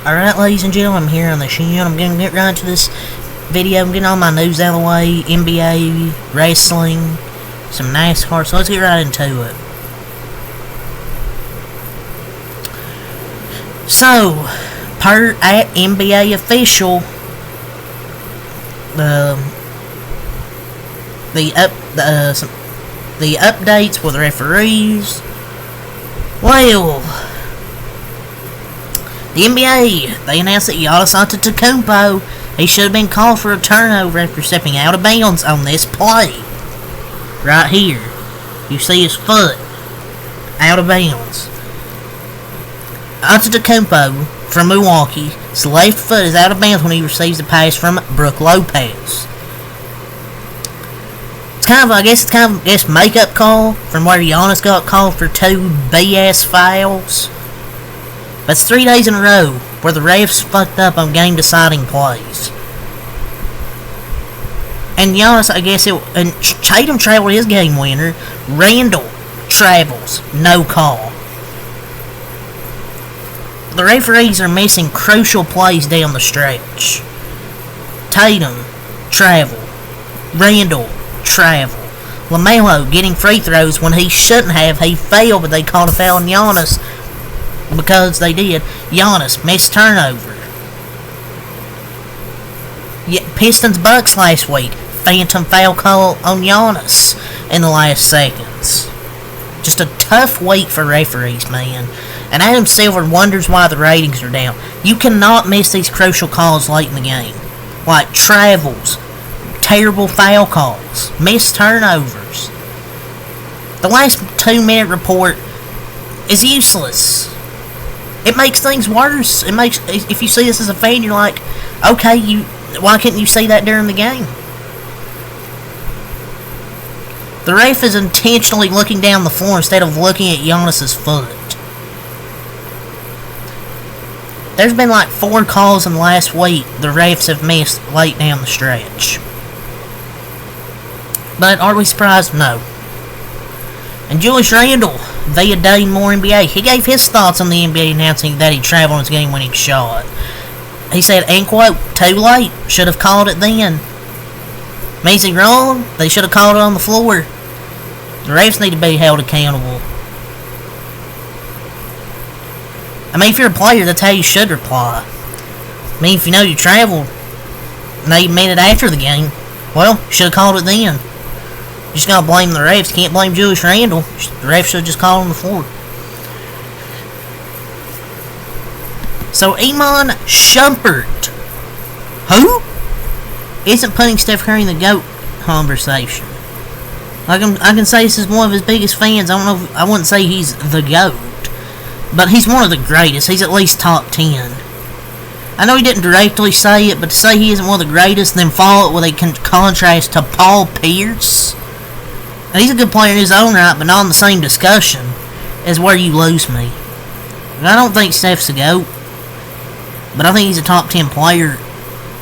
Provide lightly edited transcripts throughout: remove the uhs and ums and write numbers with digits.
Alright, ladies and gentlemen, I'm here on the channel. I'm gonna get right into this video. I'm getting all my news out of the way. NBA, wrestling, some Nascar, so let's get right into it. So, per at NBA official, the updates with the referees. Well, the NBA, they announced that Giannis Antetokounmpo, he should have been called for a turnover after stepping out of bounds on this play. Right here. You see his foot out of bounds. Antetokounmpo from Milwaukee, his left foot is out of bounds when he receives the pass from Brook Lopez. It's kind of, makeup call from where Giannis got called for 2 BS fouls. But it's 3 days in a row where the refs fucked up on game-deciding plays. And Giannis, and Tatum traveled his game winner. Randall travels, no call. The referees are missing crucial plays down the stretch. Tatum, travel. Randall, travel. LaMelo getting free throws when he shouldn't have. He failed, but they called a foul on Giannis. Because they did. Giannis missed turnover. Pistons Bucks last week. Phantom foul call on Giannis in the last seconds. Just a tough week for referees, man. And Adam Silver wonders why the ratings are down. You cannot miss these crucial calls late in the game. Like travels, terrible foul calls, missed turnovers. The last 2-minute report is useless. It makes things worse. If you see this as a fan, you're like, okay, why can't you see that during the game? The ref is intentionally looking down the floor instead of looking at Giannis's foot. There's been like 4 calls in the last week the refs have missed late down the stretch. But are we surprised? No. And Julius Randle, via Dane Moore NBA, he gave his thoughts on the NBA announcing that he traveled on his game-winning shot. He said, and quote, too late, should have called it then. Means he wrong? They should have called it on the floor. The refs need to be held accountable. I mean, if you're a player, that's how you should reply. I mean, if you know you traveled, and you meant it after the game, well, you should have called it then. You just gotta blame the refs. You can't blame Julius Randle. The refs should have just called on the floor. So, Iman Shumpert, who isn't putting Steph Curry in the GOAT conversation. I can say this is one of his biggest fans. I wouldn't say he's the GOAT, but he's one of the greatest. He's at least top 10. I know he didn't directly say it, but to say he isn't one of the greatest, then follow it with a contrast to Paul Pierce. And he's a good player in his own right, but not in the same discussion, is where you lose me. And I don't think Steph's a GOAT, but I think he's a top 10 player.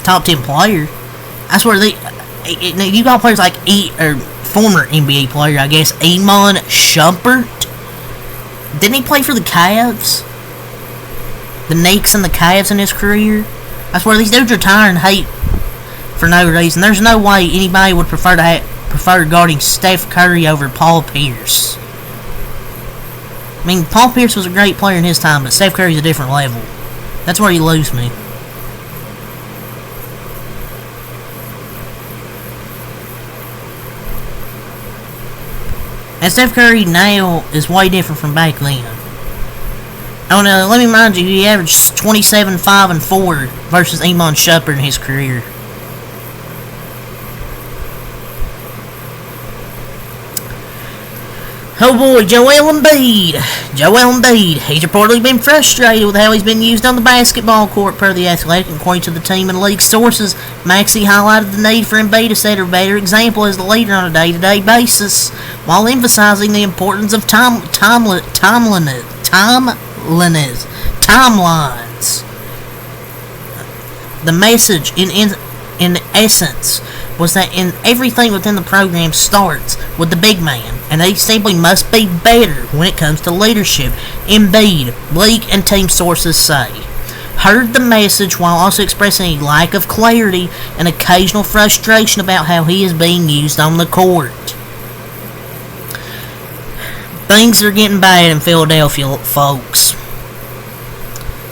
Top 10 player. I swear, you got players like former NBA player, I guess, Iman Shumpert. Didn't he play for the Cavs? The Knicks and the Cavs in his career? I swear, these dudes retire and hate for no reason. There's no way anybody would prefer guarding Steph Curry over Paul Pierce. I mean, Paul Pierce was a great player in his time, but Steph Curry's a different level. That's where you lose me. And Steph Curry now is way different from back then. Oh no, let me remind you, he averaged 27, 5, and 4 versus Iman Shumpert in his career. Oh boy, Joel Embiid, he's reportedly been frustrated with how he's been used on the basketball court per The Athletic. According to the team and league sources, Maxey highlighted the need for Embiid to set a better example as the leader on a day-to-day basis, while emphasizing the importance of timelines. The message, in essence, was that everything within the program starts with the big man, and they simply must be better when it comes to leadership. Embiid, league and team sources say. heard the message while also expressing a lack of clarity and occasional frustration about how he is being used on the court. Things are getting bad in Philadelphia, folks.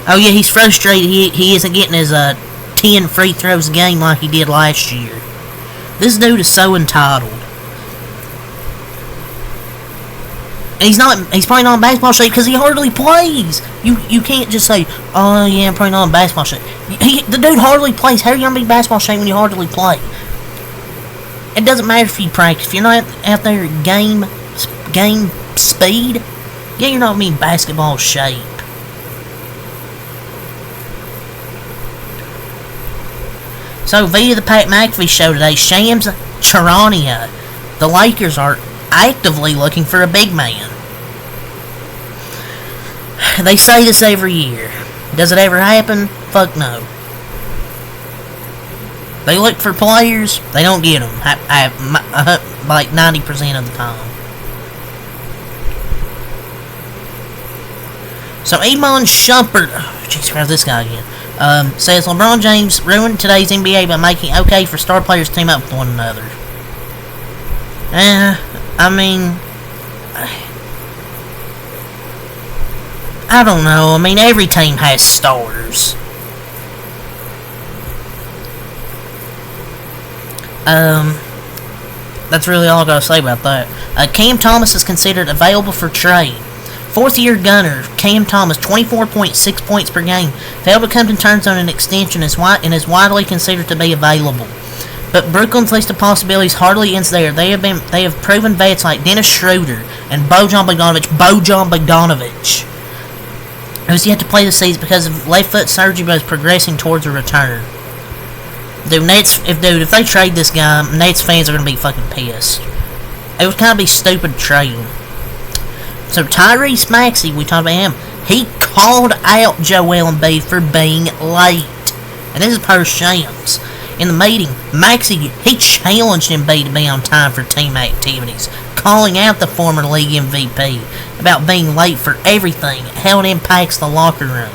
Oh yeah, he's frustrated he isn't getting his 10 free throws a game like he did last year. This dude is so entitled. And he's probably not in basketball shape because he hardly plays. You can't just say, oh yeah, I'm probably not in basketball shape. The dude hardly plays. How are you going to be basketball shape when you hardly play? It doesn't matter if you practice. If you're not out there game speed, yeah, you're not going to be in basketball shape. So via the Pat McAfee show today, Shams Charania, the Lakers are actively looking for a big man. They say this every year. Does it ever happen? Fuck no. They look for players, they don't get them. Like 90% of the time. So Iman Shumpert, jeez, where's this guy again? Says LeBron James ruined today's NBA by making it okay for star players to team up with one another. I mean, I don't know. I mean, every team has stars. That's really all I gotta say about that. Cam Thomas is considered available for trade. Fourth-year gunner Cam Thomas, 24.6 points per game, failed to come to terms on an extension and is widely considered to be available. But Brooklyn's list of possibilities hardly ends there. They have proven vets like Dennis Schroeder and Bojan Bogdanovic, who's yet to play this season because of left foot surgery, but is progressing towards a return. Dude, if they trade this guy, Nets fans are gonna be fucking pissed. It would kind of be stupid to trade him. So Tyrese Maxey, we talked about him. He called out Joel Embiid for being late, and this is per Shams. In the meeting, Maxey, he challenged Embiid to be on time for team activities, calling out the former league MVP about being late for everything, how it impacts the locker room.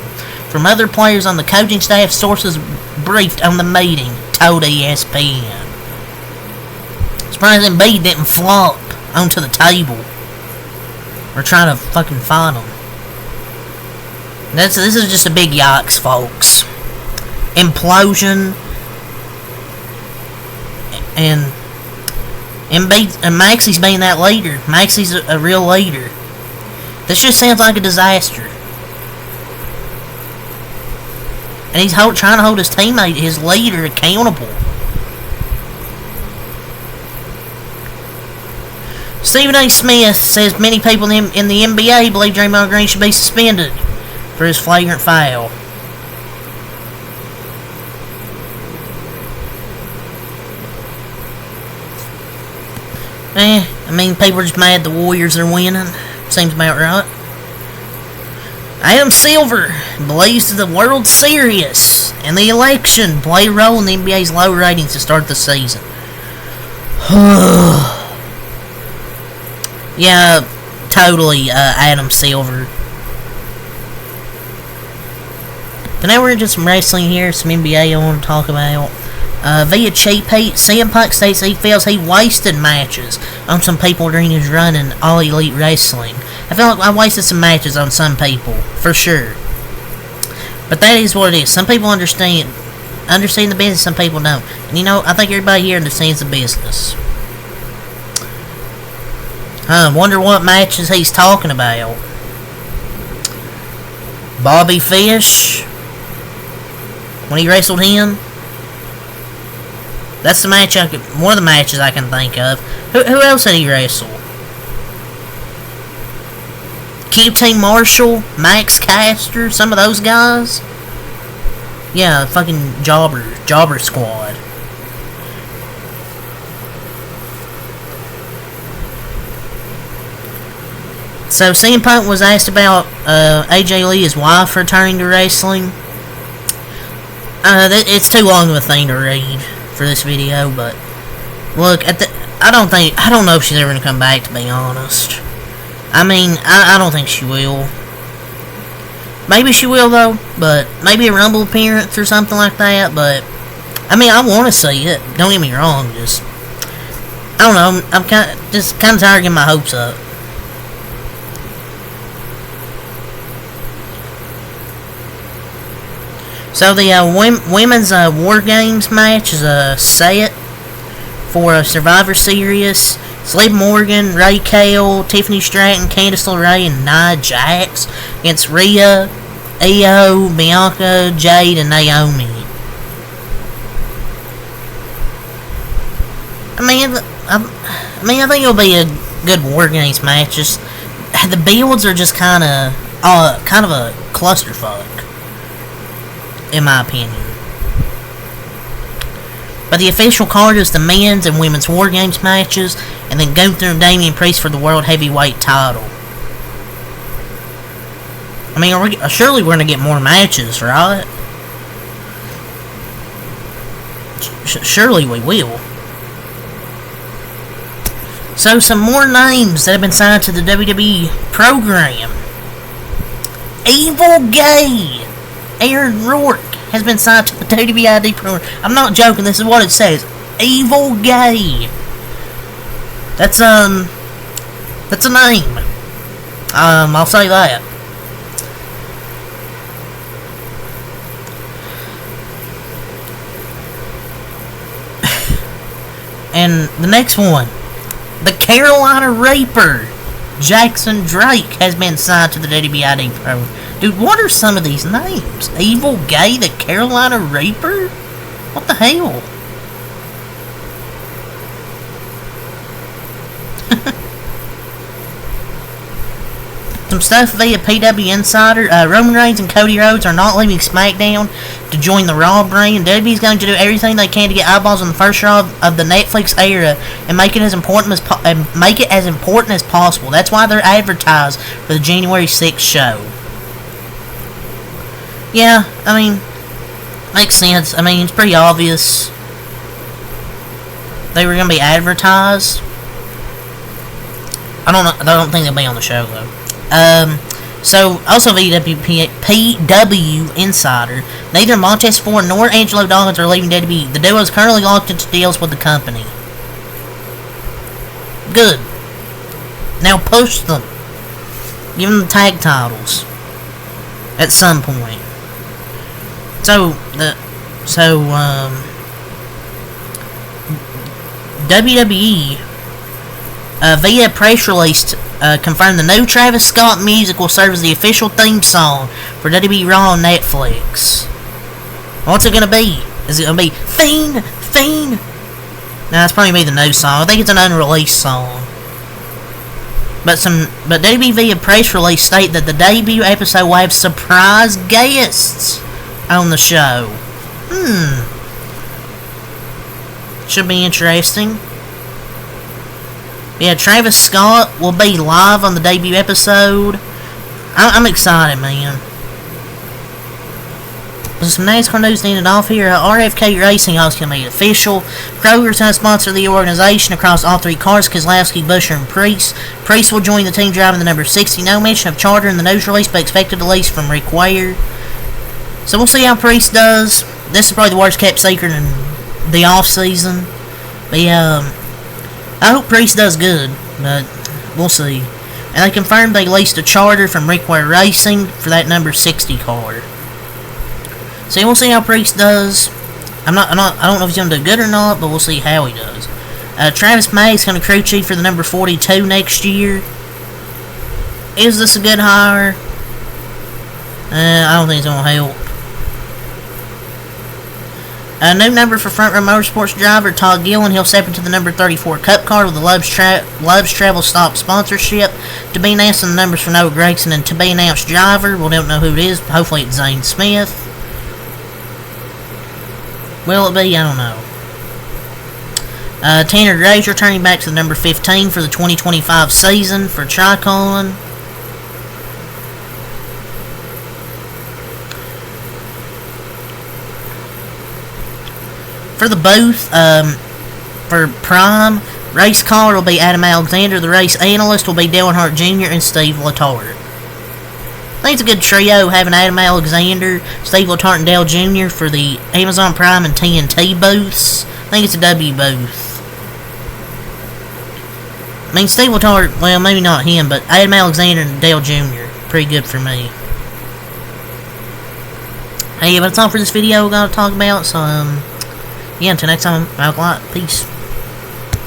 From other players on the coaching staff, sources briefed on the meeting told ESPN. Surprised Embiid didn't flop onto the table or try to fucking find him. This is just a big yikes, folks. Implosion. And Maxey's being that leader. Maxey's a real leader. This just sounds like a disaster. And he's trying to hold his teammate, his leader, accountable. Stephen A. Smith says many people in the NBA believe Draymond Green should be suspended for his flagrant foul. I mean, people are just mad the Warriors are winning. Seems about right. Adam Silver believes the World Series and the election play a role in the NBA's low ratings to start the season. Yeah, totally, Adam Silver. But now we're into some wrestling here, some NBA I want to talk about. Via Cheap Heat, CM Punk states he feels he wasted matches on some people during his run in All Elite Wrestling. I feel like I wasted some matches on some people, for sure. But that is what it is. Some people understand the business, some people don't. And you know, I think everybody here understands the business. Wonder what matches he's talking about. Bobby Fish, when he wrestled him. That's the match one of the matches I can think of. Who else did he wrestle? QT Marshall, Max Caster, some of those guys. Yeah, fucking Jobber Squad. So CM Punk was asked about AJ Lee, his wife, returning to wrestling. It's too long of a thing to read for this video, but look, I don't know if she's ever gonna come back, to be honest. I mean, I don't think she will. Maybe she will though, but maybe a Rumble appearance or something like that. But I mean, I want to see it. Don't get me wrong. Just I don't know. I'm kind of tired of getting my hopes up. So the women's War Games match is set for a Survivor Series. It's Liv Morgan, Ray Cale, Tiffany Stratton, Candice LeRae, and Nia Jax against Rhea, Io, Bianca, Jade, and Naomi. I think it'll be a good War Games match. Just the builds are just kind of a clusterfuck, in my opinion. But the official card is the men's and women's War Games matches, and then Gunther and Damian Priest for the World Heavyweight title. I mean, surely we're going to get more matches, right? Surely we will. So, some more names that have been signed to the WWE program. Evil Gay Aaron Rourke has been signed to the WWE ID program. I'm not joking, this is what it says. Evil Gay. That's a name. I'll say that. And the next one, the Carolina Reaper, Jackson Drake, has been signed to the WWID program. Dude, what are some of these names? Evil Gay, the Carolina Reaper? What the hell? Some stuff via PW Insider. Roman Reigns and Cody Rhodes are not leaving SmackDown to join the Raw brand. WWE is going to do everything they can to get eyeballs on the first Raw of the Netflix era and make it as important as possible. That's why they're advertised for the January 6th show. Yeah, I mean, makes sense. I mean, it's pretty obvious they were going to be advertised. I don't think they'll be on the show though. So, also PW Insider, neither Montez Ford nor Angelo Dawkins are leaving WWE. The duo is currently locked into deals with the company. Good. Now push them. Give them the tag titles. At some point. WWE, via press release, confirmed the new Travis Scott music will serve as the official theme song for WWE Raw on Netflix. What's it gonna be? Is it gonna be Fiend? Nah, it's probably gonna be the new song. I think it's an unreleased song. But WWE via press release state that the debut episode will have surprise guests on the show. Should be interesting. Yeah, Travis Scott will be live on the debut episode. I'm excited, man. Some NASCAR news needed off here. RFK Racing is going to be official. Kroger's going to sponsor the organization across all three cars: Keselowski, Buescher, and Priest. Priest will join the team driving the number 60. No mention of charter in the news release, but expected release from Rick Ware. So we'll see how Priest does. This is probably the worst kept secret in the off season. But yeah, I hope Priest does good, but we'll see. And they confirmed they leased a charter from Rick Ware Racing for that number 60 car. So we'll see how Priest does. I don't know if he's going to do good or not, but we'll see how he does. Travis May's going to crew chief for the number 42 next year. Is this a good hire? I don't think it's going to help. A new number for Front Row Motorsports driver Todd Gillen. He'll step into the number 34 Cup car with the Love's Travel Stock sponsorship. To be announced in the numbers for Noah Gregson, and to be announced driver. We don't know who it is. Hopefully it's Zane Smith. Will it be? I don't know. Tanner Gray's returning back to the number 15 for the 2025 season for Tricon. For the booth, for Prime, race caller will be Adam Alexander. The race analyst will be Dale Earnhardt Jr. and Steve Letarte. think it's a good trio having Adam Alexander, Steve Letarte, and Dale Jr. for the Amazon Prime and TNT booths. I think it's a W booth. I mean, Steve Letarte, well, maybe not him, but Adam Alexander and Dale Jr. Pretty good for me. Hey, but that's all for this video we're going to talk about, so, yeah, until next time, Peace.